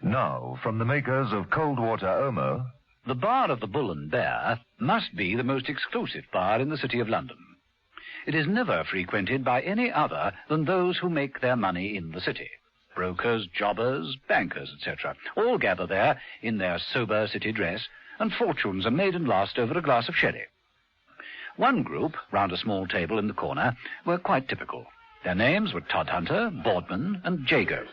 Now, from the makers of cold water Omo... The bar of the Bull and Bear must be the most exclusive bar in the City of London. It is never frequented by any other than those who make their money in the city. Brokers, jobbers, bankers, etc. all gather there in their sober city dress, and fortunes are made and lost over a glass of sherry. One group, round a small table in the corner, were quite typical. Their names were Todhunter, Boardman, and Jago.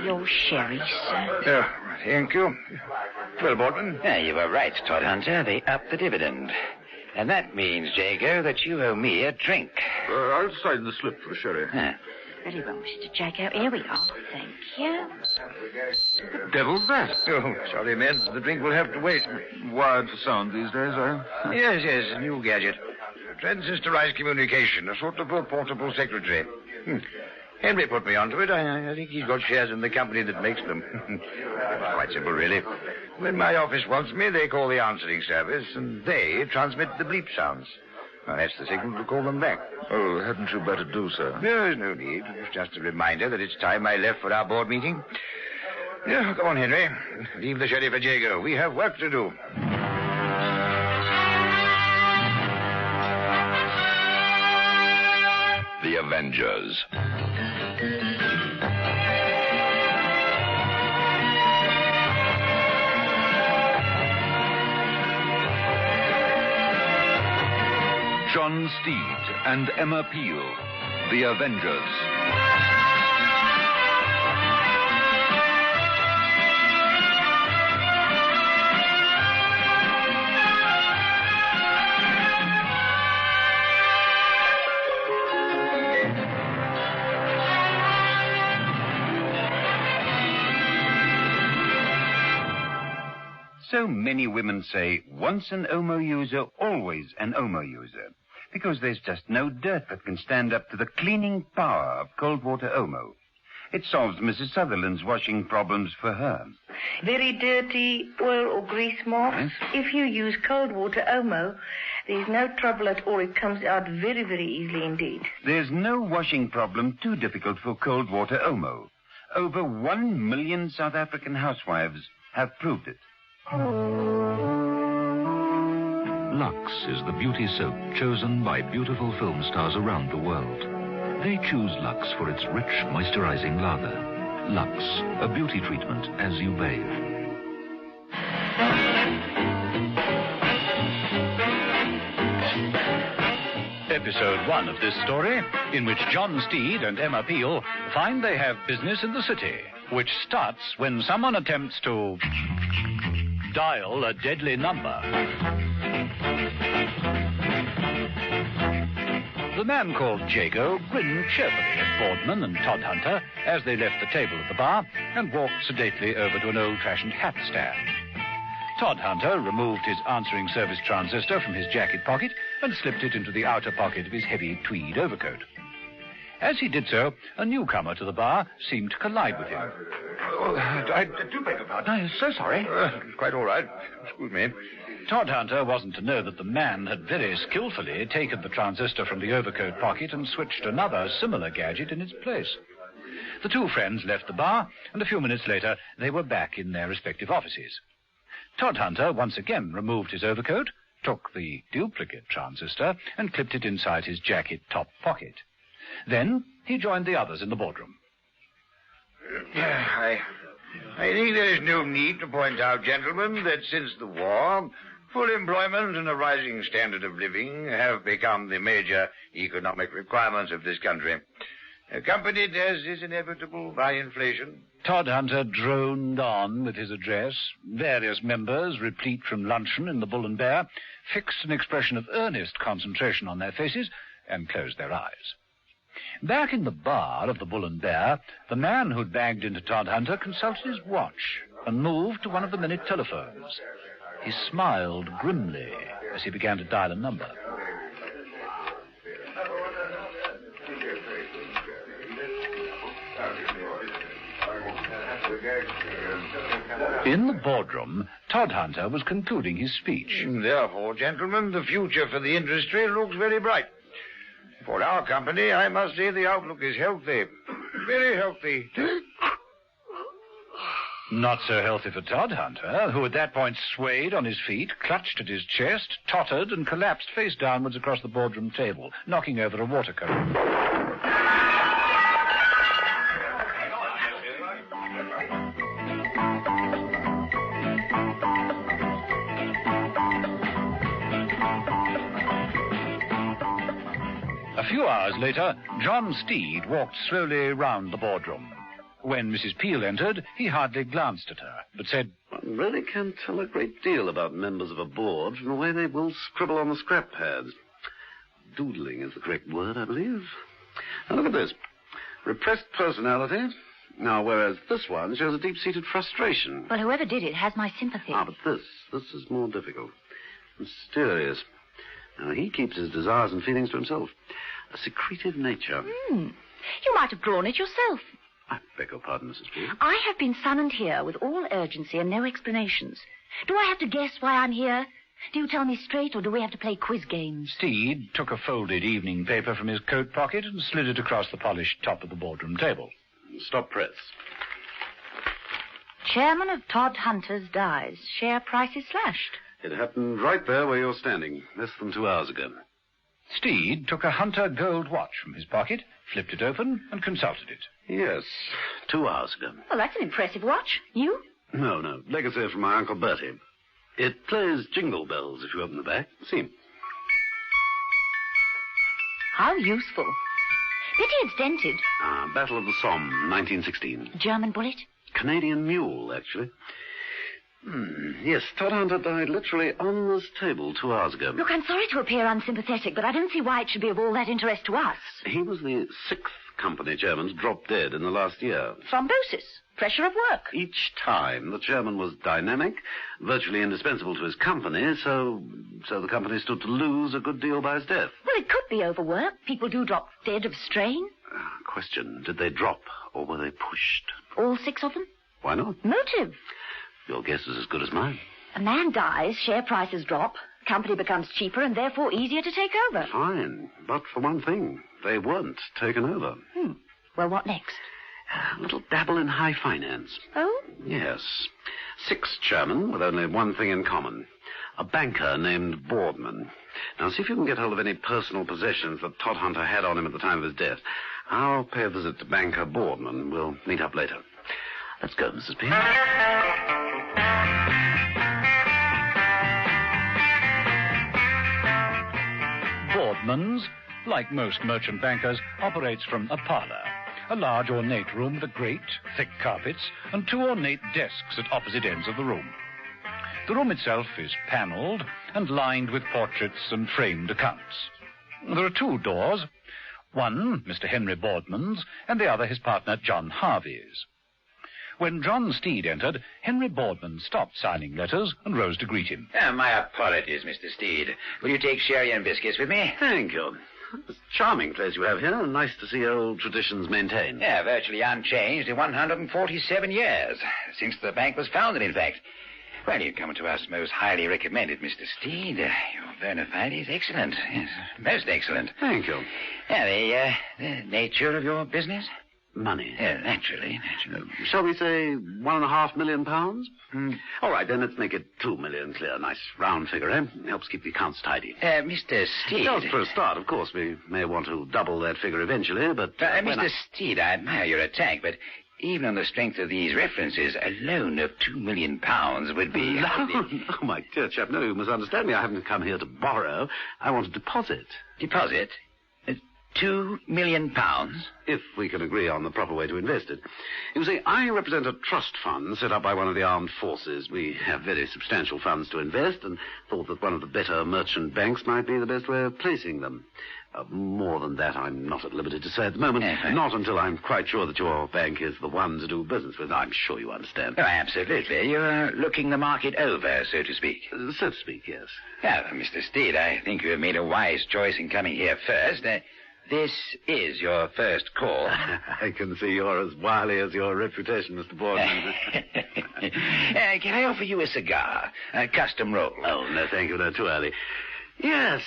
Your sherry, sir. Oh, thank you. Well, Boardman? Yeah, you were right, Todhunter. They upped the dividend. And that means, Jago, that you owe me a drink. I'll sign the slip for sherry. Huh. Very well, Mr. Jago. Here we are. Thank you. What the devil's that? Oh, sorry, men. The drink will have to wait. Wired for sound these days, eh? Yes, a new gadget. Transistorized communication, a sort of a portable secretary. Henry put me onto it. I think he's got shares in the company that makes them. It's quite simple, really. When my office wants me, they call the answering service, and they transmit the bleep sounds. Now, that's the signal to call them back. Oh, hadn't you better do so? There's no need. It's just a reminder that it's time I left for our board meeting. Yeah, come on, Henry. Leave the sherry for Jago. We have work to do. The Avengers. John Steed and Emma Peel, The Avengers. So many women say, once an Omo user, always an Omo user. Because there's just no dirt that can stand up to the cleaning power of cold water Omo. It solves Mrs. Sutherland's washing problems for her. Very dirty oil or grease marks. If you use cold water Omo, there's no trouble at all. It comes out very, very easily indeed. There's no washing problem too difficult for cold water Omo. Over 1 million South African housewives have proved it. Lux is the beauty soap chosen by beautiful film stars around the world. They choose Lux for its rich, moisturizing lather. Lux, a beauty treatment as you bathe. Episode 1 of this story, in which John Steed and Emma Peel find they have business in the city, which starts when someone attempts to dial a deadly number. The man called Jago grinned cheerfully at Boardman and Todhunter as they left the table at the bar and walked sedately over to an old-fashioned hat stand. Todhunter removed his answering service transistor from his jacket pocket and slipped it into the outer pocket of his heavy tweed overcoat. As he did so, a newcomer to the bar seemed to collide with him. Oh, I do beg your pardon. I'm so sorry. Quite all right. Excuse me. Todhunter wasn't to know that the man had very skillfully taken the transistor from the overcoat pocket and switched another similar gadget in its place. The two friends left the bar, and a few minutes later they were back in their respective offices. Todhunter once again removed his overcoat, took the duplicate transistor, and clipped it inside his jacket top pocket. Then he joined the others in the boardroom. I think there is no need to point out, gentlemen, that since the war, full employment and a rising standard of living have become the major economic requirements of this country, accompanied, as is inevitable, by inflation. Todhunter droned on with his address. Various members, replete from luncheon in the Bull and Bear, fixed an expression of earnest concentration on their faces and closed their eyes. Back in the bar of the Bull and Bear, the man who'd bagged into Todhunter consulted his watch and moved to one of the minute telephones. He smiled grimly as he began to dial a number. In the boardroom, Todhunter was concluding his speech. Therefore, gentlemen, the future for the industry looks very bright. For our company, I must say the outlook is healthy. Very healthy. Not so healthy for Todhunter, who at that point swayed on his feet, clutched at his chest, tottered, and collapsed face downwards across the boardroom table, knocking over a water cone. A few hours later, John Steed walked slowly round the boardroom. When Mrs. Peel entered, he hardly glanced at her, but said, One really can tell a great deal about members of a board from the way they will scribble on the scrap pads. Doodling is the correct word, I believe. Now look at this. Repressed personality. Now, whereas this one shows a deep-seated frustration. Well, whoever did it has my sympathy. But this is more difficult. Mysterious. Now, he keeps his desires and feelings to himself. A secretive nature. You might have drawn it yourself. I beg your pardon, Mrs. Peel. I have been summoned here with all urgency and no explanations. Do I have to guess why I'm here? Do you tell me straight, or do we have to play quiz games? Steed took a folded evening paper from his coat pocket and slid it across the polished top of the boardroom table. Stop press. Chairman of Todhunters dies. Share prices slashed. It happened right there where you're standing, less than 2 hours ago. Steed took a Hunter gold watch from his pocket, flipped it open, and consulted it. Yes, 2 hours ago. Well, that's an impressive watch. You? No. Legacy from my Uncle Bertie. It plays jingle bells if you open the back. See? How useful. Pity it's dented. Battle of the Somme, 1916. German bullet? Canadian mule, actually. Yes, Todhunter died literally on this table 2 hours ago. Look, I'm sorry to appear unsympathetic, but I don't see why it should be of all that interest to us. He was the 6th company chairman to drop dead in the last year. Thrombosis. Pressure of work. Each time, the chairman was dynamic, virtually indispensable to his company, so the company stood to lose a good deal by his death. Well, it could be overwork. People do drop dead of strain. Question, did they drop, or were they pushed? All 6 of them? Why not? Motive. Your guess is as good as mine. A man dies, share prices drop, company becomes cheaper and therefore easier to take over. Fine, but for one thing, they weren't taken over. Well, what next? A little dabble in high finance. Oh? Yes. 6 chairmen with only one thing in common. A banker named Boardman. Now, see if you can get hold of any personal possessions that Todhunter had on him at the time of his death. I'll pay a visit to Banker Boardman. We'll meet up later. Let's go, Mrs. Peel. Boardman's, like most merchant bankers, operates from a parlour. A large ornate room with a grate, thick carpets, and 2 ornate desks at opposite ends of the room. The room itself is panelled and lined with portraits and framed accounts. There are 2 doors, one Mr. Henry Boardman's, and the other his partner John Harvey's. When John Steed entered, Henry Boardman stopped signing letters and rose to greet him. My apologies, Mr. Steed. Will you take sherry and biscuits with me? Thank you. It's a charming place you have here. Nice to see old traditions maintained. Yeah, virtually unchanged in 147 years. Since the bank was founded, in fact. Well, you come to us most highly recommended, Mr. Steed. Your bona fide is excellent. Yes, most excellent. Thank you. Yeah, the nature of your business? Money. Yeah, naturally. Shall we say £1.5 million? All right, then let's make it 2 million clear. Nice round figure, eh? Helps keep the accounts tidy. Mr. Steed. Just for a start, of course. We may want to double that figure eventually, but... Mr. Steed, I admire your attack, but even on the strength of these references, a loan of £2 million would be... Loan? Oh, my dear chap, no, you misunderstand me. I haven't come here to borrow. I want a deposit. Deposit? £2 million? If we can agree on the proper way to invest it. You see, I represent a trust fund set up by one of the armed forces. We have very substantial funds to invest and thought that one of the better merchant banks might be the best way of placing them. More than that, I'm not at liberty to say at the moment. Not until I'm quite sure that your bank is the one to do business with. I'm sure you understand. Oh, absolutely. You're looking the market over, so to speak. So to speak, yes. Well, Mr. Steed, I think you have made a wise choice in coming here first. This is your first call. I can see you're as wily as your reputation, Mr. Boardman. Can I offer you a cigar? A custom roll? Oh, no, thank you. No, too early. Yes,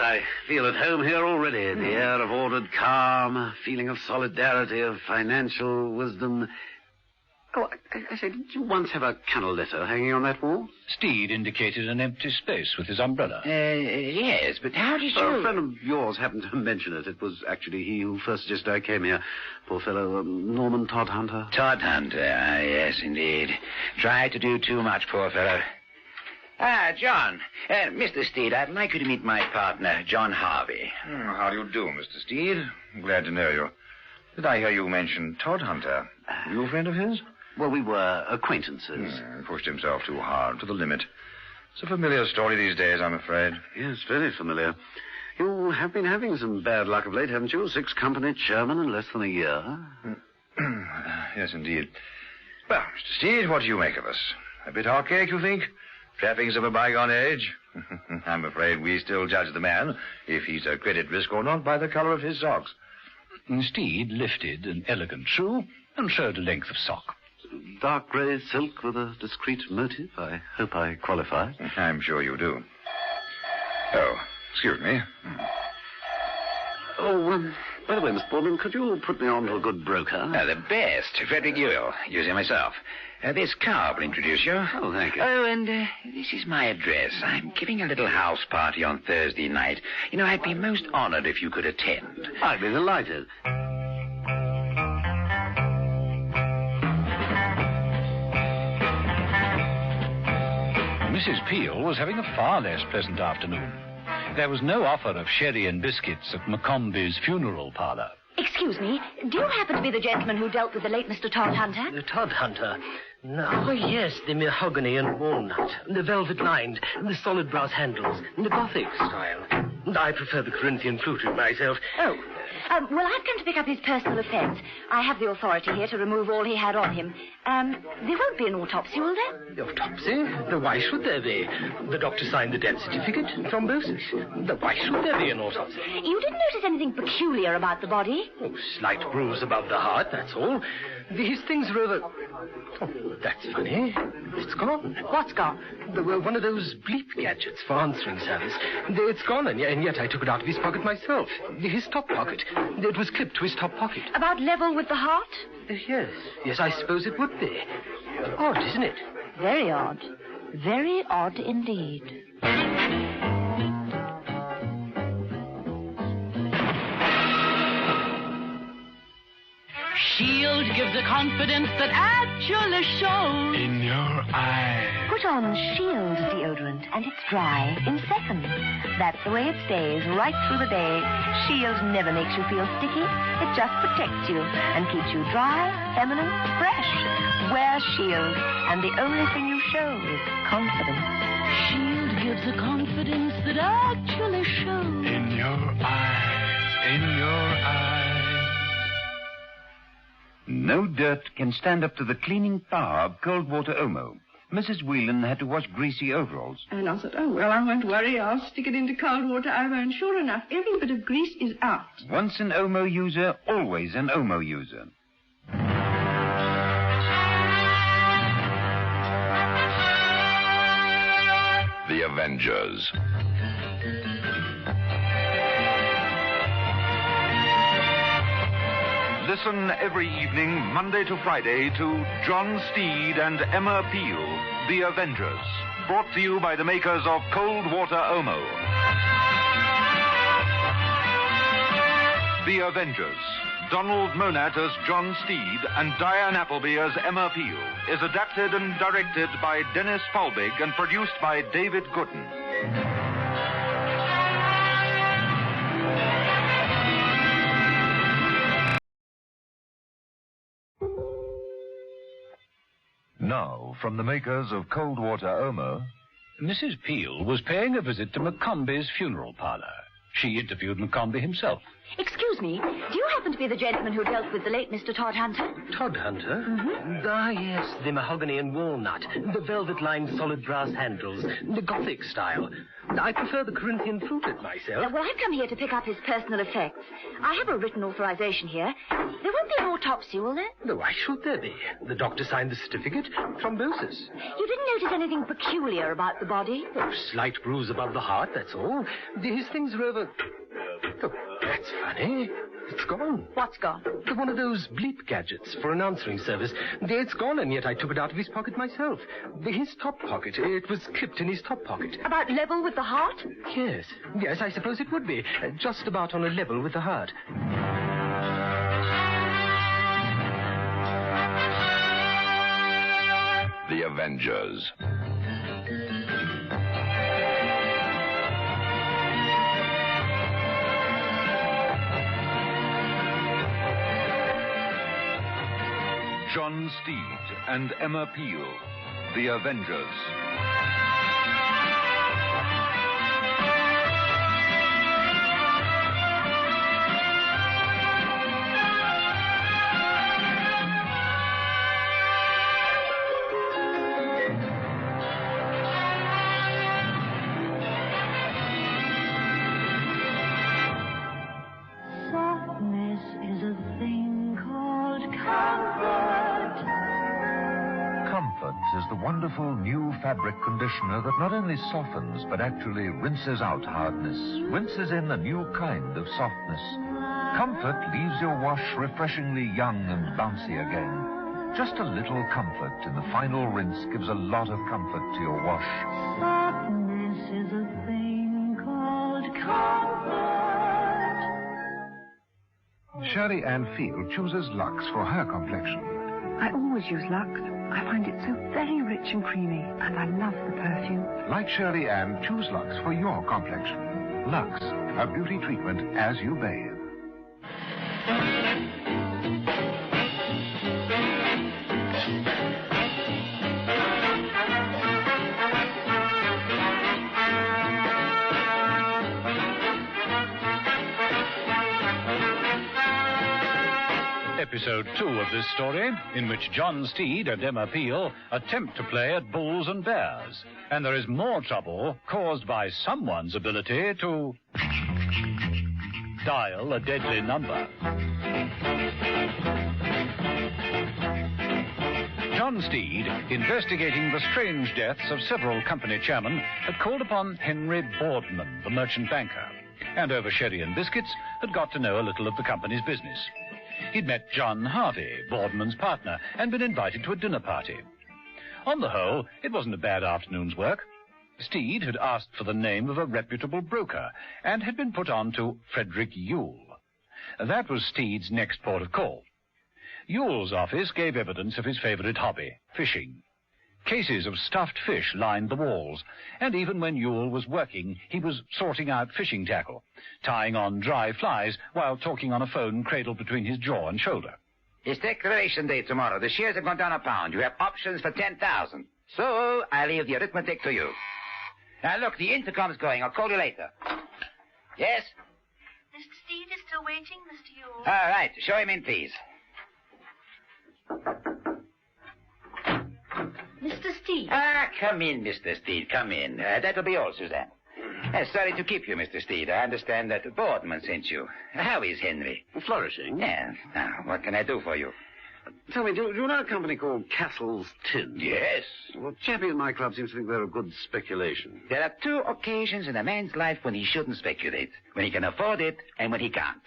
I feel at home here already. The air of ordered calm, a feeling of solidarity, of financial wisdom. Oh, I say, did you once have a candle letter hanging on that wall? Steed indicated an empty space with his umbrella. Yes, but how did you... A friend of yours happened to mention it. It was actually he who first suggested I came here. Poor fellow, Norman Todhunter. Todhunter, yes, indeed. Tried to do too much, poor fellow. John. Mr. Steed, I'd like you to meet my partner, John Harvey. How do you do, Mr. Steed? Glad to know you. Did I hear you mention Todhunter? You a friend of his? Well, we were acquaintances. Pushed himself too hard, to the limit. It's a familiar story these days, I'm afraid. Yes, very familiar. You have been having some bad luck of late, haven't you? 6 company chairmen in less than a year. Yes, indeed. Well, Mr. Steed, what do you make of us? A bit archaic, you think? Trappings of a bygone age? I'm afraid we still judge the man, if he's a credit risk or not, by the colour of his socks. Steed lifted an elegant shoe and showed a length of sock. Dark grey silk with a discreet motive. I hope I qualify. I'm sure you do. Oh, excuse me. Oh, by the way, Miss Bourne, could you put me on to a good broker? The best. Frederick Ewell. Using myself. This car will introduce you. Oh, thank you. Oh, and this is my address. I'm giving a little house party on Thursday night. You know, I'd be most honored if you could attend. I'd be delighted. Mrs. Peel was having a far less pleasant afternoon. There was no offer of sherry and biscuits at Maccombie's funeral parlour. Excuse me, do you happen to be the gentleman who dealt with the late Mr. Todhunter? The Todhunter? No. Oh, yes, the mahogany and walnut, the velvet lined, the solid brass handles, the Gothic style. I prefer the Corinthian fluted myself. Oh. Well, I've come to pick up his personal effects. I have the authority here to remove all he had on him. There won't be an autopsy, will there? The autopsy? Why should there be? The doctor signed the death certificate. Thrombosis. Why should there be an autopsy? You didn't notice anything peculiar about the body? Oh, slight bruise above the heart, that's all. These things are over... Oh, that's funny. It's gone. What's gone? One of those bleep gadgets for answering service. It's gone, and yet I took it out of his pocket myself. His top pocket. It was clipped to his top pocket. About level with the heart? Yes, I suppose it would be. Odd, isn't it? Very odd. Very odd indeed. Shield gives a confidence that actually shows. In your eyes. Put on Shield deodorant and it's dry in seconds. That's the way it stays right through the day. Shield never makes you feel sticky. It just protects you and keeps you dry, feminine, fresh. Wear Shield and the only thing you show is confidence. Shield gives a confidence that actually shows. In your eyes. In your eyes. No dirt can stand up to the cleaning power of cold water Omo. Mrs. Whelan had to wash greasy overalls. And I thought, oh, well, I won't worry. I'll stick it into cold water Omo, and sure enough, every bit of grease is out. Once an Omo user, always an Omo user. The Avengers. Listen every evening, Monday to Friday, to John Steed and Emma Peel, The Avengers. Brought to you by the makers of Cold Water Omo. The Avengers. Donald Monat as John Steed and Diane Appleby as Emma Peel is adapted and directed by Dennis Paulbig and produced by David Gooden. Now, from the makers of Cold Water Omo... Mrs. Peel was paying a visit to Maccombie's funeral parlour. She interviewed Maccombie himself. Excuse me, do you happen to be the gentleman who dealt with the late Mr. Todhunter? Todhunter? Mm-hmm. Ah, yes, the mahogany and walnut, the velvet-lined solid brass handles, the Gothic style. I prefer the Corinthian fruited myself. Well, I've come here to pick up his personal effects. I have a written authorization here. There won't be an autopsy, will there? No, why should there be? The doctor signed the certificate. Thrombosis. You didn't notice anything peculiar about the body? Oh, slight bruise above the heart, that's all. His things are over... Oh, that's funny. It's gone. What's gone? One of those bleep gadgets for an answering service. It's gone, and yet I took it out of his pocket myself. His top pocket. It was clipped in his top pocket. About level with the heart? Yes. Yes, I suppose it would be. Just about on a level with the heart. The Avengers. John Steed and Emma Peel, The Avengers. Softness is a thing called comfort. Comfort is the wonderful new fabric conditioner that not only softens but actually rinses out hardness, rinses in a new kind of softness. Comfort leaves your wash refreshingly young and bouncy again. Just a little comfort in the final rinse gives a lot of comfort to your wash. Softness is a thing called comfort. Shirley Ann Field chooses Lux for her complexion. I always use Lux. I find it so very rich and creamy, and I love the perfume. Like Shirley Ann, choose Lux for your complexion. Lux, a beauty treatment as you bathe. Episode 2 of this story, in which John Steed and Emma Peel attempt to play at bulls and bears. And there is more trouble caused by someone's ability to dial a deadly number. John Steed, investigating the strange deaths of several company chairmen, had called upon Henry Boardman, the merchant banker, and over sherry and biscuits had got to know a little of the company's business. He'd met John Harvey, Boardman's partner, and been invited to a dinner party. On the whole, it wasn't a bad afternoon's work. Steed had asked for the name of a reputable broker, and had been put on to Frederick Yule. That was Steed's next port of call. Yule's office gave evidence of his favorite hobby, fishing. Cases of stuffed fish lined the walls, and even when Yule was working, he was sorting out fishing tackle, tying on dry flies while talking on a phone cradled between his jaw and shoulder. It's declaration day tomorrow. The shares have gone down £1. You have options for 10,000. So I leave the arithmetic to you. Now look, the intercom's going. I'll call you later. Yes? Mr. Steed is still waiting, Mr. Yule. All right. Show him in, please. Mr. Steed. Come in, Mr. Steed. Come in. That'll be all, Suzanne. Sorry to keep you, Mr. Steed. I understand that Boardman sent you. How is Henry? Flourishing. Yeah. Now, what can I do for you? Tell me, do you know a company called Castle's Tin? Yes. Well, Chappie in my club seems to think they're a good speculation. There are 2 occasions in a man's life when he shouldn't speculate. When he can afford it and when he can't.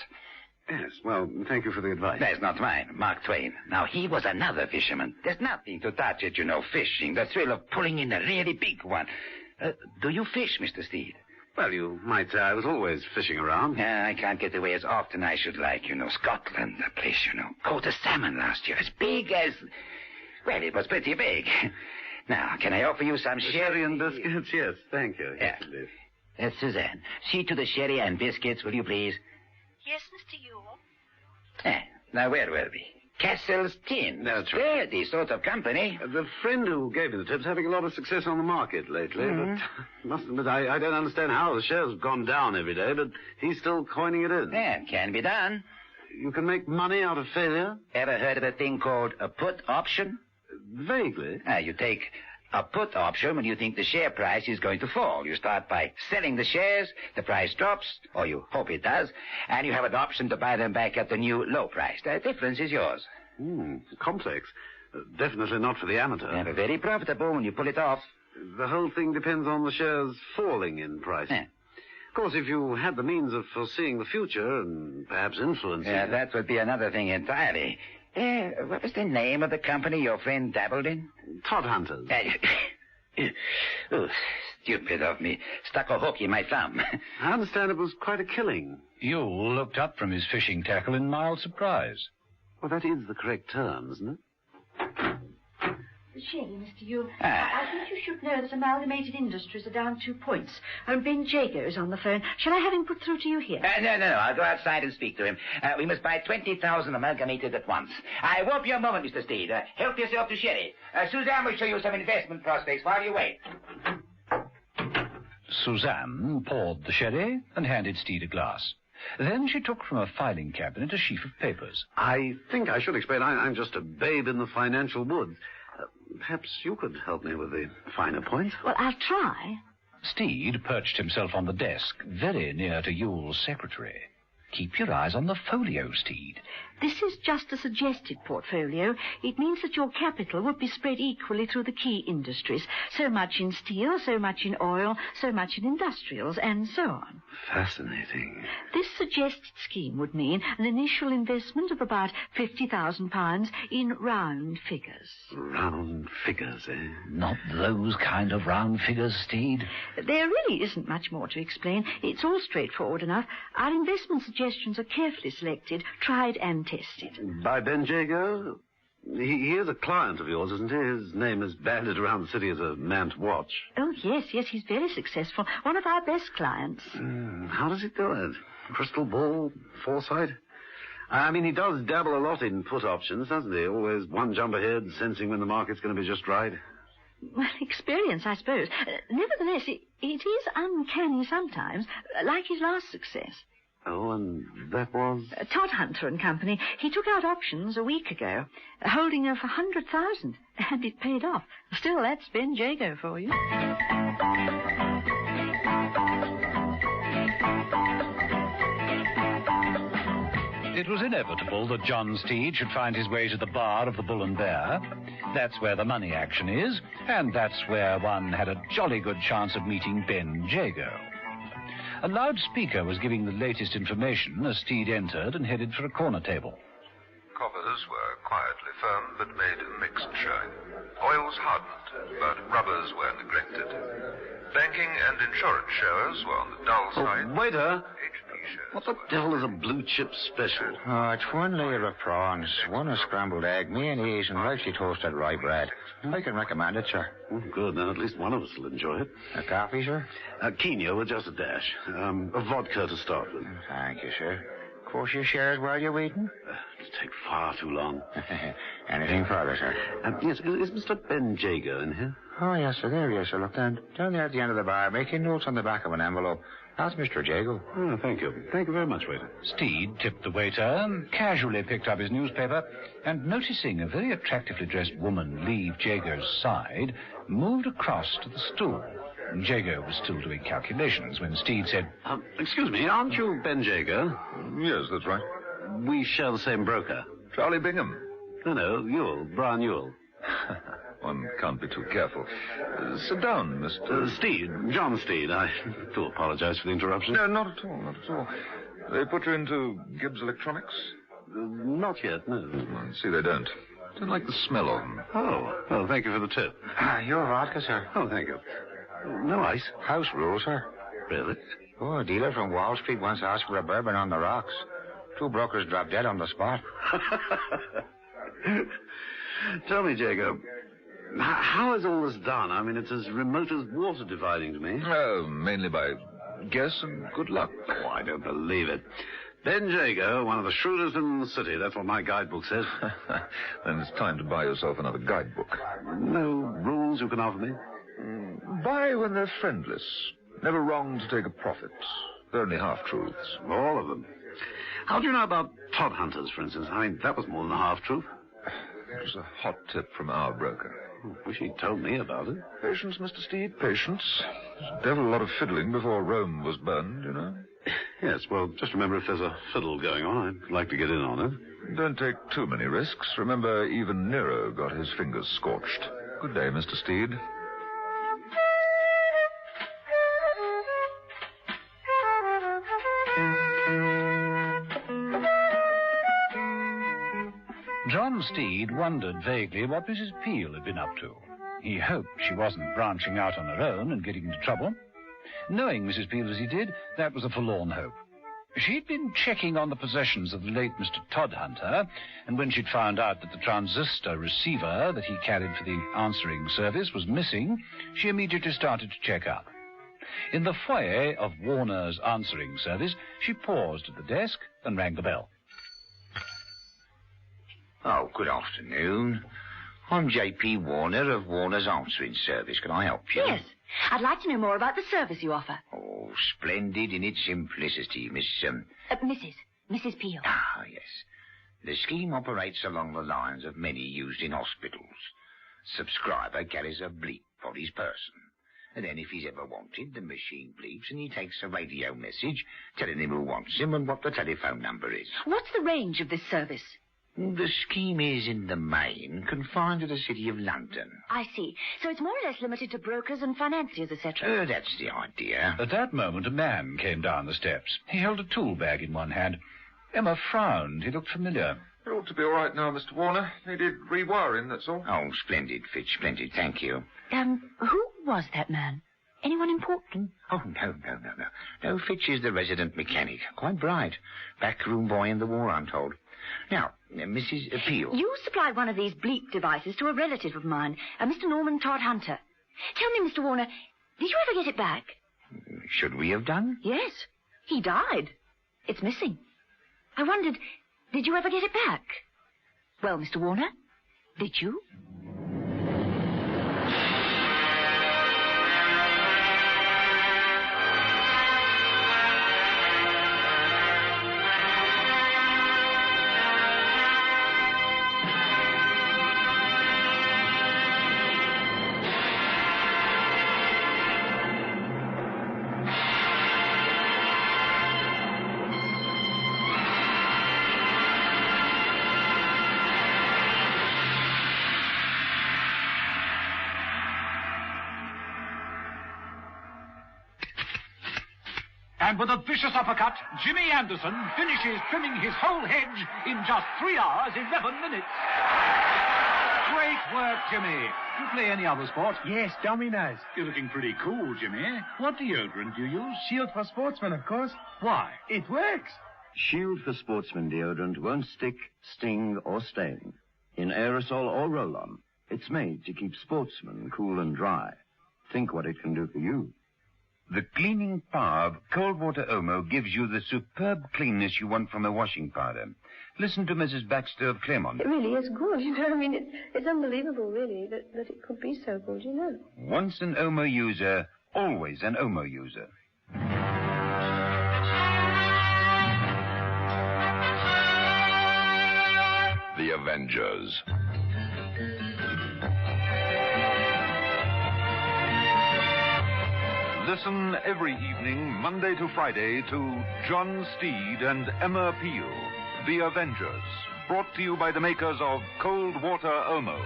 Yes, well, thank you for the advice. That's not mine. Mark Twain. Now, he was another fisherman. There's nothing to touch it, fishing. The thrill of pulling in a really big one. Do you fish, Mr. Steed? Well, you might say I was always fishing around. I can't get away as often as I should like, Scotland, the place, Caught a salmon last year, as big as... Well, it was pretty big. Now, can I offer you some sherry and biscuits? Yes, thank you. Yeah. Suzanne, see to the sherry and biscuits, will you please? Yes, Mr. Yule. Now, where were we? Castle's Tin. That's right. Sturdy sort of company. The friend who gave me the tip's having a lot of success on the market lately, but must admit, I don't understand how the shares have gone down every day, but he's still coining it in. Yeah, can be done. You can make money out of failure? Ever heard of a thing called a put option? Vaguely. You take a put option when you think the share price is going to fall. You start by selling the shares, the price drops, or you hope it does, and you have an option to buy them back at the new low price. The difference is yours. Complex. Definitely not for the amateur. And very profitable when you pull it off. The whole thing depends on the shares falling in price. Of course, if you had the means of foreseeing the future and perhaps influencing it... that would be another thing entirely. What was the name of the company your friend dabbled in? Todd Hunters. Stupid of me. Stuck a hook in my thumb. I understand it was quite a killing. Yule looked up from his fishing tackle in mild surprise. Well, that is the correct term, isn't it? Sherry, Mr. Yule. I think you should know that Amalgamated Industries are down 2 points. And Ben Jago is on the phone. Shall I have him put through to you here? No. I'll go outside and speak to him. We must buy 20,000 Amalgamated at once. I won't be a moment, Mr. Steed. Help yourself to Sherry. Suzanne will show you some investment prospects while you wait. Suzanne poured the sherry and handed Steed a glass. Then she took from a filing cabinet a sheaf of papers. I think I should explain. I'm just a babe in the financial woods. Perhaps you could help me with the finer points. Well, I'll try. Steed perched himself on the desk, very near to Yule's secretary. Keep your eyes on the folio, Steed. This is just a suggested portfolio. It means that your capital would be spread equally through the key industries. So much in steel, so much in oil, so much in industrials, and so on. Fascinating. This suggested scheme would mean an initial investment of about £50,000 in round figures. Round figures, eh? Not those kind of round figures, Steed. There really isn't much more to explain. It's all straightforward enough. Our investment suggestions are carefully selected, tried and tested. By Ben Jago? He is a client of yours, isn't he? His name is banded around the city as a man to watch. Oh, yes, he's very successful. One of our best clients. How does he do it? Crystal ball? Foresight? I mean, he does dabble a lot in put options, doesn't he? Always one jump ahead, sensing when the market's going to be just right. Well, experience, I suppose. Nevertheless, it is uncanny sometimes, like his last success. Oh, and that was? Todd Hunter and Company. He took out options a week ago, holding her for 100,000, and it paid off. Still, that's Ben Jago for you. It was inevitable that John Steed should find his way to the bar of the Bull and Bear. That's where the money action is, and that's where one had a jolly good chance of meeting Ben Jago. A loudspeaker was giving the latest information as Steed entered and headed for a corner table. Coppers were quietly firm but made a mixed showing. Oils hardened, but rubbers were neglected. Banking and insurance showers were on the dull side. Waiter! What the devil is a blue chip special? Oh, it's one layer of prawns, one a scrambled egg, mayonnaise, and freshly toasted rye bread. I can recommend it, sir. Oh, good. Now, at least one of us will enjoy it. A coffee, sir? Quinoa with just a dash. A vodka to start with. Thank you, sir. Of course, you shares while you're waiting? It'll take far too long. Anything further, sir? Yes, is Mr. Ben Jago in here? Oh, yes, sir. There he is, sir. Look, down there at the end of the bar, making notes on the back of an envelope. That's Mr. Jago. Oh, thank you. Thank you very much, waiter. Steed tipped the waiter, casually picked up his newspaper, and noticing a very attractively dressed woman leave Jago's side, moved across to the stool. Jago was still doing calculations when Steed said, Excuse me, aren't you Ben Jago? Yes, that's right. We share the same broker. Charlie Bingham. No, Ewell, Brian Ewell. One can't be too careful. Sit down, Mr. Steed, John Steed. I do apologize for the interruption. No, not at all. They put you into Gibbs Electronics? Not yet, no. See, they don't. Don't like the smell of them. Oh, well, thank you for the tip. Your vodka, sir. Oh, thank you. No ice. House rule, sir. Really? Oh, a dealer from Wall Street once asked for a bourbon on the rocks. 2 brokers dropped dead on the spot. Tell me, Jago, how is all this done? I mean, it's as remote as water dividing to me. Oh, mainly by guess and good luck. Oh, I don't believe it. Ben Jago, one of the shrewdest in the city. That's what my guidebook says. Then it's time to buy yourself another guidebook. No rules you can offer me? Buy when they're friendless. Never wrong to take a profit. They're only half-truths. All of them. How do you know about Todd Hunters, for instance? I mean, that was more than a half-truth. It was a hot tip from our broker. Wish he'd told me about it. Patience, Mr. Steed, patience. There's a devil a lot of fiddling before Rome was burned, you know. Yes, well, just remember if there's a fiddle going on, I'd like to get in on it. Don't take too many risks. Remember, even Nero got his fingers scorched. Good day, Mr. Steed. John Steed wondered vaguely what Mrs. Peel had been up to. He hoped she wasn't branching out on her own and getting into trouble. Knowing Mrs. Peel as he did, that was a forlorn hope. She'd been checking on the possessions of the late Mr. Todhunter, and when she'd found out that the transistor receiver that he carried for the answering service was missing, she immediately started to check up. In the foyer of Warner's answering service, she paused at the desk and rang the bell. Oh, good afternoon. I'm J.P. Warner of Warner's Answering Service. Can I help you? Yes. I'd like to know more about the service you offer. Oh, splendid in its simplicity, Mrs. Peel. Ah, yes. The scheme operates along the lines of many used in hospitals. Subscriber carries a bleep for his person. And then if he's ever wanted, the machine bleeps and he takes a radio message telling him who wants him and what the telephone number is. What's the range of this service? The scheme is, in the main, confined to the city of London. I see. So it's more or less limited to brokers and financiers, etc. That's the idea. At that moment, a man came down the steps. He held a tool bag in one hand. Emma frowned. He looked familiar. It ought to be all right now, Mr. Warner. Needed rewiring, that's all. Oh, splendid, Fitch, splendid. Thank you. Who was that man? Anyone important? Oh, no. No, Fitch is the resident mechanic. Quite bright. Backroom boy in the war, I'm told. Now, Mrs. Peel. You supplied one of these bleep devices to a relative of mine, Mr. Norman Todhunter. Tell me, Mr. Warner, did you ever get it back? Should we have done? Yes. He died. It's missing. I wondered, did you ever get it back? Well, Mr. Warner, did you? And with a vicious uppercut, Jimmy Anderson finishes trimming his whole hedge in just 3 hours, 11 minutes. Great work, Jimmy. Do you play any other sport? Yes, dominoes. You're looking pretty cool, Jimmy. What deodorant do you use? Shield for Sportsmen, of course. Why? It works. Shield for Sportsmen deodorant won't stick, sting, or stain. In aerosol or roll-on, it's made to keep sportsmen cool and dry. Think what it can do for you. The cleaning power of cold water Omo gives you the superb cleanness you want from a washing powder. Listen to Mrs. Baxter of Claremont. It really is good, you know. I mean, it's unbelievable, really, that it could be so good, you know. Once an Omo user, always an Omo user. The Avengers. Listen every evening, Monday to Friday, to John Steed and Emma Peel, The Avengers, brought to you by the makers of Cold Water Omo.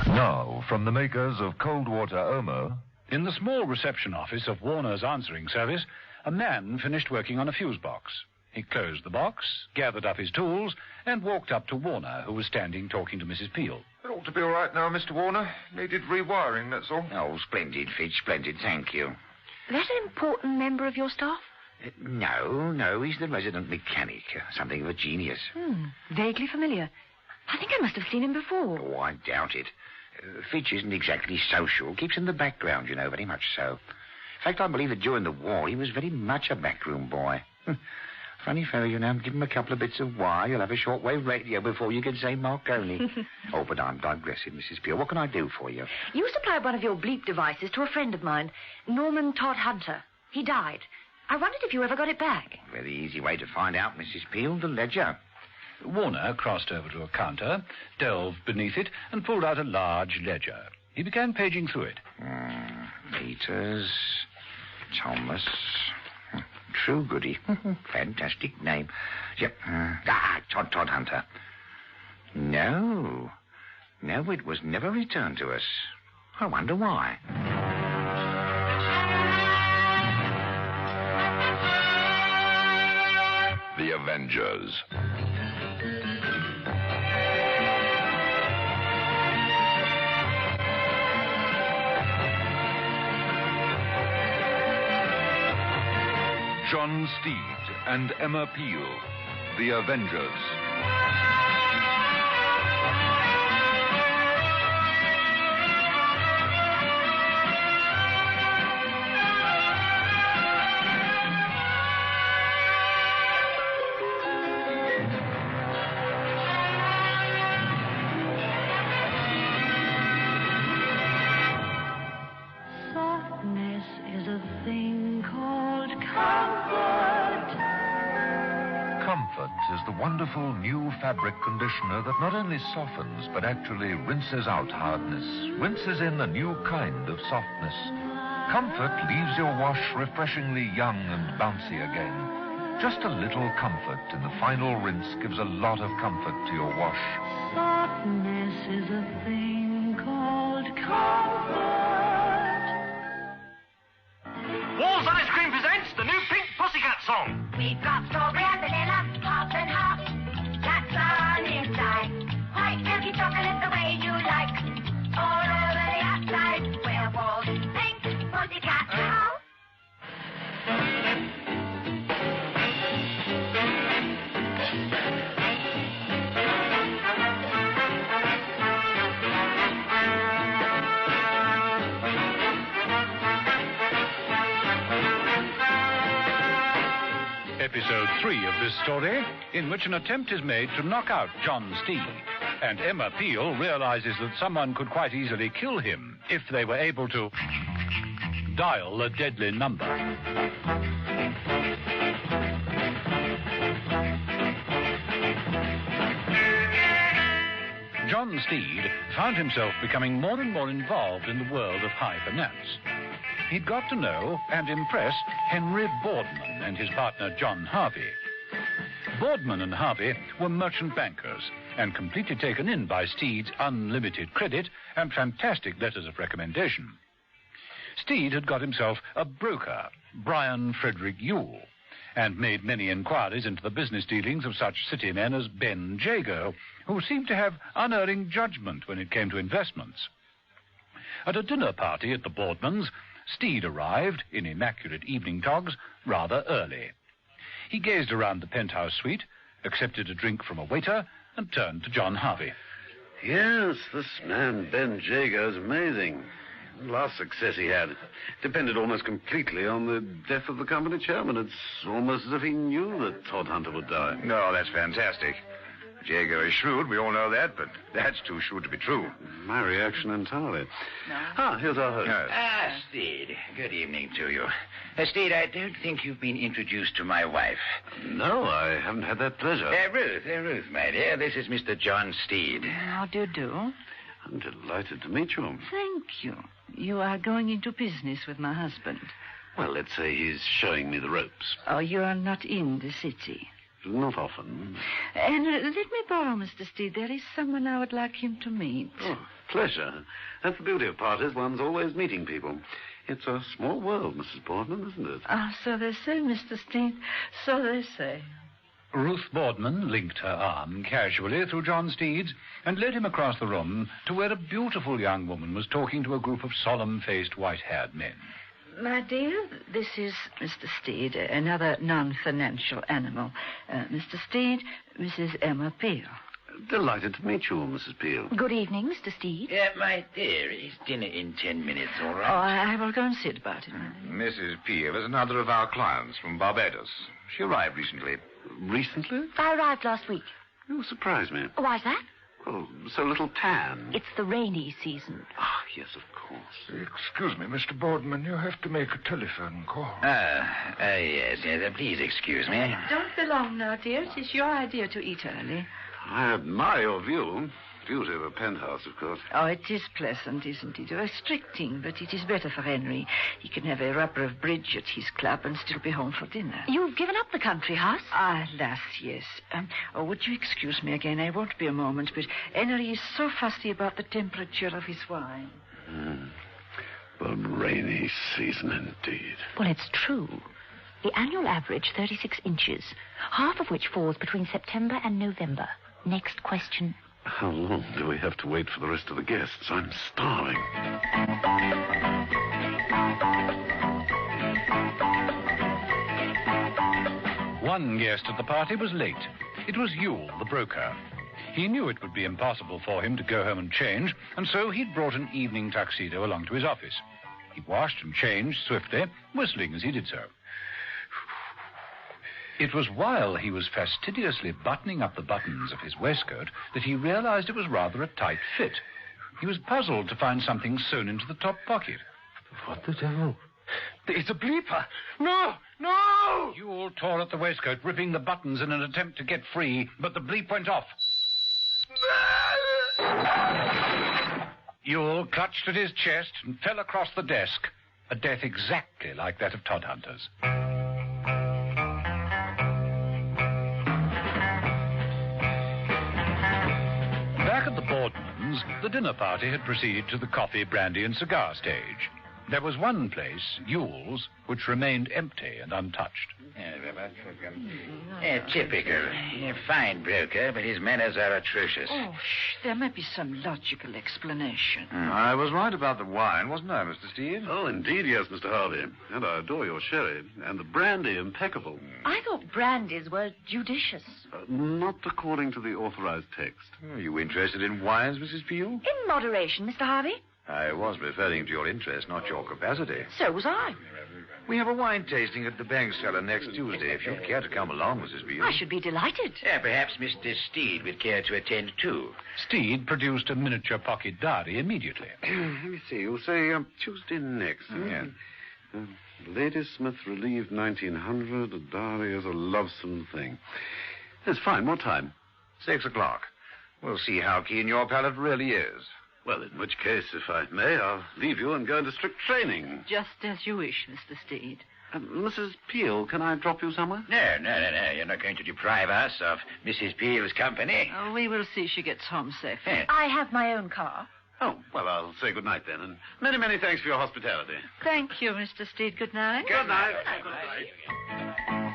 Now, from the makers of Cold Water Omo. In the small reception office of Warner's answering service, a man finished working on a fuse box. He closed the box, gathered up his tools, and walked up to Warner, who was standing talking to Mrs. Peel. It ought to be all right now, Mr. Warner. Needed rewiring, that's all. Oh, splendid, Fitch, splendid, thank you. That an important member of your staff? No, he's the resident mechanic. Something of a genius. Vaguely familiar. I think I must have seen him before. Oh, I doubt it. Fitch isn't exactly social. Keeps in the background, you know, very much so. In fact, I believe that during the war he was very much a backroom boy. Funny fellow, you know. Give him a couple of bits of wire, you'll have a shortwave radio before you can say Marconi. Oh, but I'm digressing, Mrs. Peel. What can I do for you? You supplied one of your bleep devices to a friend of mine, Norman Todd Hunter. He died. I wondered if you ever got it back. Very easy way to find out, Mrs. Peel. The ledger. Warner crossed over to a counter, delved beneath it, and pulled out a large ledger. He began paging through it. Peters, Thomas... True goody. Fantastic name. Yep. Todd Hunter. No, it was never returned to us. I wonder why. The Avengers. John Steed and Emma Peel, The Avengers. Softness is a thing called comfort. Comfort is the wonderful new fabric conditioner that not only softens but actually rinses out hardness, rinses in a new kind of softness. Comfort leaves your wash refreshingly young and bouncy again. Just a little comfort in the final rinse gives a lot of comfort to your wash. Softness is a thing called comfort. Walls Ice Cream presents the new Pink Pussycat song. We've got strawberry and vanilla, half and half. That's on inside. White milky chocolate the way you like. All over the outside. Where walls pink pussycat now. Episode 3 of this story, in which an attempt is made to knock out John Steed, and Emma Peel realizes that someone could quite easily kill him if they were able to dial a deadly number. John Steed found himself becoming more and more involved in the world of high finance. He'd got to know and impress Henry Boardman and his partner John Harvey. Boardman and Harvey were merchant bankers and completely taken in by Steed's unlimited credit and fantastic letters of recommendation. Steed had got himself a broker, Brian Frederick Yule, and made many inquiries into the business dealings of such city men as Ben Jago, who seemed to have unerring judgment when it came to investments. At a dinner party at the Boardmans, Steed arrived, in immaculate evening togs, rather early. He gazed around the penthouse suite, accepted a drink from a waiter, and turned to John Harvey. Yes, this man, Ben Jago, is amazing. The last success he had depended almost completely on the death of the company chairman. It's almost as if he knew that Todd Hunter would die. No, that's fantastic. Jago is shrewd, we all know that, but that's too shrewd to be true. My reaction entirely. Here's our host. Yes. Steed, good evening to you. Steed, I don't think you've been introduced to my wife. No, I haven't had that pleasure. Ruth, my dear. This is Mr. John Steed. How do you do? I'm delighted to meet you. Thank you. You are going into business with my husband. Well, let's say he's showing me the ropes. Oh, you are not in the city. Not often. And let me borrow, Mr. Steed. There is someone I would like him to meet. Oh, pleasure. That's the beauty of parties. One's always meeting people. It's a small world, Mrs. Boardman, isn't it? Ah, so they say, Mr. Steed. So they say. Ruth Boardman linked her arm casually through John Steed's and led him across the room to where a beautiful young woman was talking to a group of solemn-faced, white-haired men. My dear, this is Mr. Steed, another non-financial animal. Mr. Steed, Mrs. Emma Peel. Delighted to meet you, Mrs. Peel. Good evening, Mr. Steed. My dear, it's dinner in 10 minutes, all Oh, right? I will go and see about it. Mrs. Peel is another of our clients from Barbados. She arrived recently. Recently? I arrived last week. You surprise me. Why's that? Well, so little tan. It's the rainy season. Ah, yes, of course. Excuse me, Mr. Boardman. You have to make a telephone call. Yes. Please excuse me. Don't be long now, dear. It is your idea to eat early. I admire your view. Beauty of a penthouse, of course. Oh, it is pleasant, isn't it? Restricting, but it is better for Henry. He can have a rubber of bridge at his club and still be home for dinner. You've given up the country house? Alas, yes. Would you excuse me again? I won't be a moment, but Henry is so fussy about the temperature of his wine. The rainy season, indeed. Well, it's true. The annual average, 36 inches, half of which falls between September and November. Next question. How long do we have to wait for the rest of the guests? I'm starving. One guest at the party was late. It was Yule, the broker. He knew it would be impossible for him to go home and change, and so he'd brought an evening tuxedo along to his office. He washed and changed swiftly, whistling as he did so. It was while he was fastidiously buttoning up the buttons of his waistcoat that he realized it was rather a tight fit. He was puzzled to find something sewn into the top pocket. What the devil? It's a bleeper! No! No! Yule tore at the waistcoat, ripping the buttons in an attempt to get free, but the bleep went off. Yule clutched at his chest and fell across the desk, a death exactly like that of Todhunter's. Back at the Boardmans, the dinner party had proceeded to the coffee, brandy, and cigar stage. There was one place, Yule's, which remained empty and untouched. Typical. A fine broker, but his manners are atrocious. Oh, there may be some logical explanation. I was right about the wine, wasn't I, Mr. Steed? Oh, indeed, yes, Mr. Harvey. And I adore your sherry. And the brandy, impeccable. I thought brandies were judicious. Not according to the authorized text. Are you interested in wines, Mrs. Peel? In moderation, Mr. Harvey. I was referring to your interest, not your capacity. So was I. We have a wine tasting at the bank cellar next Tuesday. If you'd care to come along, Mrs. Peel. I should be delighted. Perhaps Mr. Steed would care to attend, too. Steed produced a miniature pocket diary immediately. Let me see. You'll say Tuesday next. Yeah. Ladysmith relieved 1900. A diary is a lovesome thing. That's fine. What time? 6 o'clock. We'll see how keen your palate really is. Well, in which case, if I may, I'll leave you and go into strict training. Just as you wish, Mr. Steed. Mrs. Peel, can I drop you somewhere? No. You're not going to deprive us of Mrs. Peel's company. Oh, we will see she gets home safely. I have my own car. Oh, well, I'll say good night then, and many, many thanks for your hospitality. Thank you, Mr. Steed. Good night. Good night. Good night.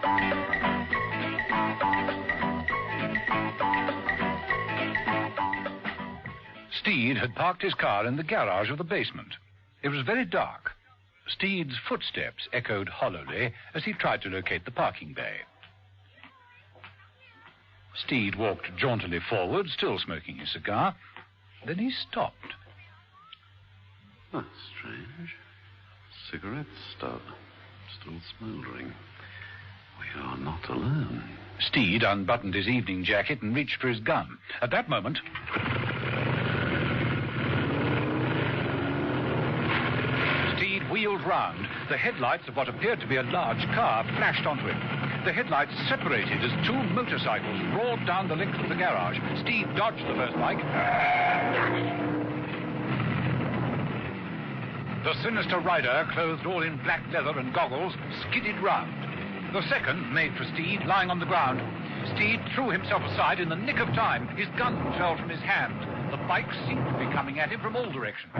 Steed had parked his car in the garage of the basement. It was very dark. Steed's footsteps echoed hollowly as he tried to locate the parking bay. Steed walked jauntily forward, still smoking his cigar. Then he stopped. That's strange. Cigarette stub. Still smouldering. We are not alone. Steed unbuttoned his evening jacket and reached for his gun. At that moment... Steed wheeled round. The headlights of what appeared to be a large car flashed onto him. The headlights separated as two motorcycles roared down the length of the garage. Steed dodged the first bike. The sinister rider, clothed all in black leather and goggles, skidded round. The second made for Steed, lying on the ground. Steed threw himself aside in the nick of time. His gun fell from his hand. The bikes seemed to be coming at him from all directions.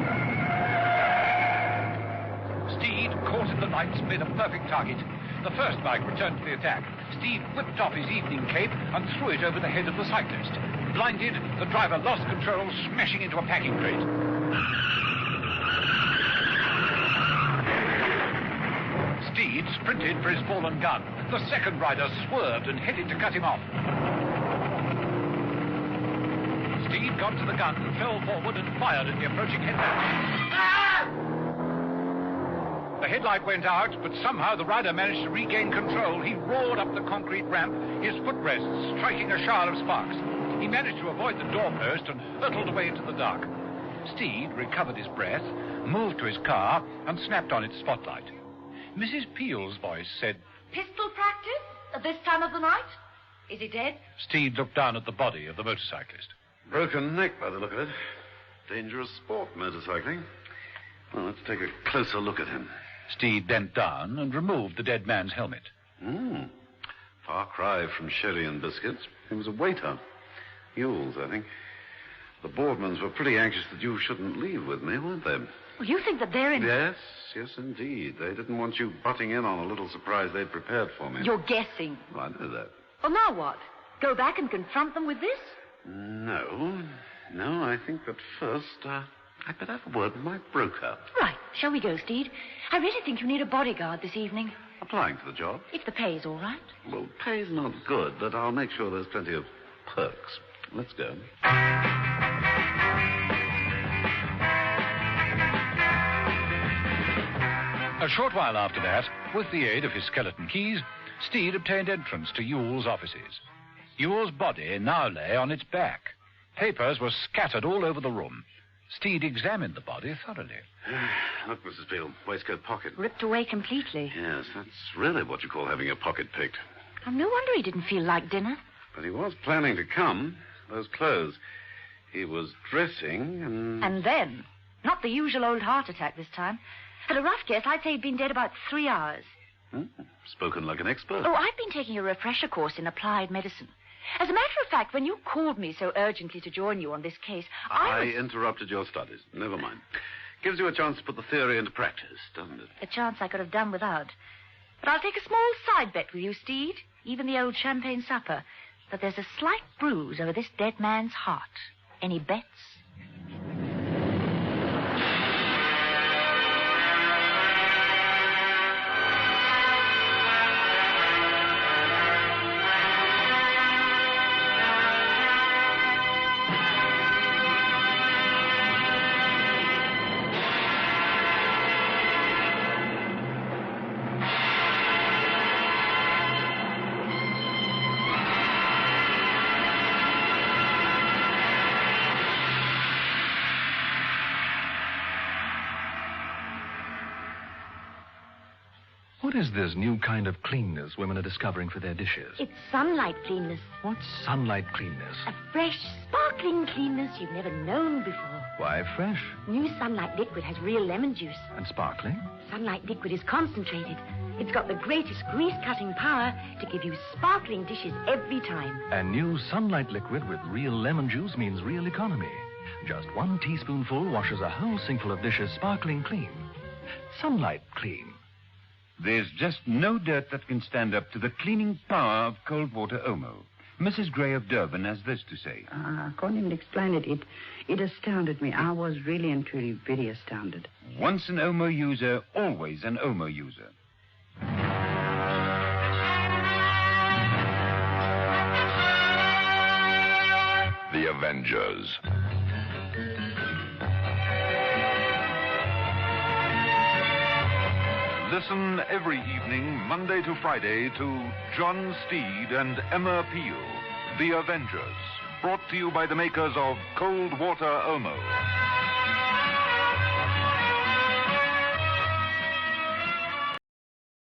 Steed, caught in the lights, made a perfect target. The first bike returned to the attack. Steed whipped off his evening cape and threw it over the head of the cyclist. Blinded, the driver lost control, smashing into a packing crate. Steed sprinted for his fallen gun. The second rider swerved and headed to cut him off. got to the gun, fell forward and fired at the approaching headlight. The headlight went out, but somehow the rider managed to regain control. He roared up the concrete ramp, his footrests striking a shower of sparks. He managed to avoid the doorpost and hurtled away into the dark. Steed recovered his breath, moved to his car, and snapped on its spotlight. Mrs. Peel's voice said, Pistol practice at this time of the night? Is he dead? Steed looked down at the body of the motorcyclist. Broken neck by the look of it. Dangerous sport, motorcycling. Well, let's take a closer look at him. Steed bent down and removed the dead man's helmet. Far cry from sherry and biscuits. He was a waiter. Yules, I think. The Boardmans were pretty anxious that you shouldn't leave with me, weren't they? Well, you think that they're in... Yes, indeed. They didn't want you butting in on a little surprise they'd prepared for me. You're guessing. Well, I know that. Well, now what? Go back and confront them with this? No, I think that first, I'd better have a word with my broker. Right. Shall we go, Steed? I really think you need a bodyguard this evening. Applying for the job? If the pay's all right. Well, pay's not good, but I'll make sure there's plenty of perks. Let's go. A short while after that, with the aid of his skeleton keys, Steed obtained entrance to Yule's offices. Yule's body now lay on its back. Papers were scattered all over the room. Steed examined the body thoroughly. Look, Mrs. Peel, waistcoat pocket. Ripped away completely. Yes, that's really what you call having your pocket picked. Oh, no wonder he didn't feel like dinner. But he was planning to come. Those clothes. He was dressing and... And then, not the usual old heart attack this time. At a rough guess, I'd say he'd been dead about 3 hours. Spoken like an expert. Oh, I've been taking a refresher course in applied medicine. As a matter of fact, when you called me so urgently to join you on this case, I interrupted your studies. Never mind. Gives you a chance to put the theory into practice, doesn't it? A chance I could have done without. But I'll take a small side bet with you, Steed. Even the old champagne supper. That there's a slight bruise over this dead man's heart. Any bets? What is this new kind of cleanness women are discovering for their dishes? It's sunlight cleanness. What's sunlight cleanness? A fresh, sparkling cleanness you've never known before. Why fresh? New Sunlight Liquid has real lemon juice. And sparkling? Sunlight Liquid is concentrated. It's got the greatest grease-cutting power to give you sparkling dishes every time. And new Sunlight Liquid with real lemon juice means real economy. Just 1 teaspoonful washes a whole sinkful of dishes sparkling clean. Sunlight Clean. There's just no dirt that can stand up to the cleaning power of cold water Omo. Mrs. Gray of Durban has this to say. I can't even explain it. It astounded me. I was really and truly very astounded. Once an Omo user, always an Omo user. The Avengers. Listen every evening, Monday to Friday, to John Steed and Emma Peel, The Avengers, brought to you by the makers of Cold Water Omo.